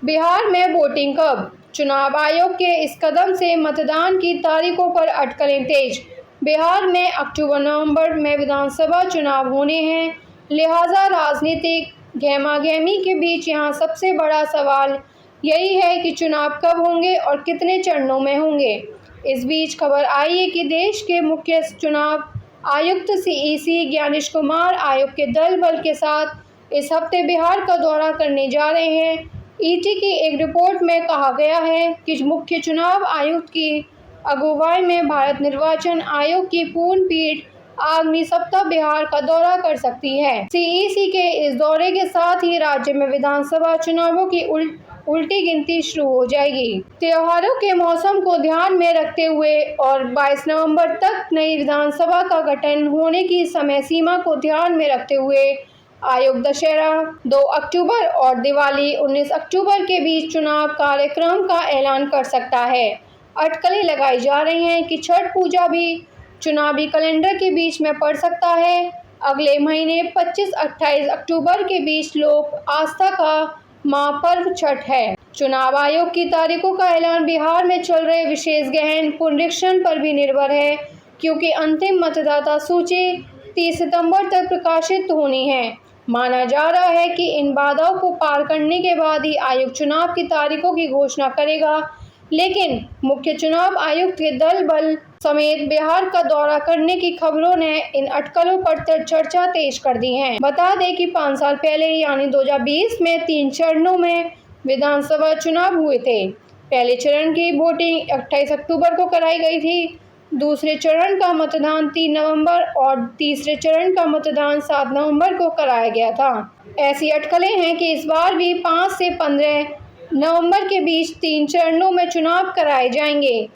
बिहार में वोटिंग कब? चुनाव आयोग के इस कदम से मतदान की तारीखों पर अटकलें तेज। बिहार में अक्टूबर-नवंबर में विधानसभा चुनाव होने हैं, लिहाजा राजनीतिक गहमागहमी के बीच यहां सबसे बड़ा सवाल यही है कि चुनाव कब होंगे और कितने चरणों में होंगे। इस बीच खबर आई है कि देश के मुख्य चुनाव आयुक्त सीईसी ज्ञानेश कुमार आयोग के दल बल के साथ इस हफ्ते बिहार का दौरा करने जा रहे हैं। ईटी की एक रिपोर्ट में कहा गया है कि मुख्य चुनाव आयुक्त की अगुवाई में भारत निर्वाचन आयोग की पूर्ण पीठ आगामी सप्ताह बिहार का दौरा कर सकती है। सीईसी के इस दौरे के साथ ही राज्य में विधानसभा चुनावों की उल्टी गिनती शुरू हो जाएगी। त्योहारों के मौसम को ध्यान में रखते हुए और 22 नवंबर तक नई विधानसभा का गठन होने की समय सीमा को ध्यान में रखते हुए आयोग दशहरा 2 अक्टूबर और दिवाली 19 अक्टूबर के बीच चुनाव कार्यक्रम का ऐलान कर सकता है। अटकलें लगाई जा रही हैं कि छठ पूजा भी चुनावी कैलेंडर के बीच में पड़ सकता है। अगले महीने 25-28 अक्टूबर के बीच लोक आस्था का महापर्व छठ है। चुनाव आयोग की तारीखों का ऐलान बिहार में चल रहे विशेष गहन पुनरीक्षण पर भी निर्भर है, क्योंकि अंतिम मतदाता सूची 30 सितंबर तक प्रकाशित होनी है। माना जा रहा है कि इन बाधाओं को पार करने के बाद ही आयोग चुनाव की तारीखों की घोषणा करेगा, लेकिन मुख्य चुनाव आयुक्त के दल बल समेत बिहार का दौरा करने की खबरों ने इन अटकलों पर चर्चा तेज कर दी है। बता दें कि 5 साल पहले यानी 2020 में 3 चरणों में विधानसभा चुनाव हुए थे। पहले चरण की वोटिंग 28 अक्टूबर को कराई गई थी, दूसरे चरण का मतदान 3 नवंबर और तीसरे चरण का मतदान 7 नवंबर को कराया गया था। ऐसी अटकलें हैं कि इस बार भी 5 से 15 नवंबर के बीच 3 चरणों में चुनाव कराए जाएंगे।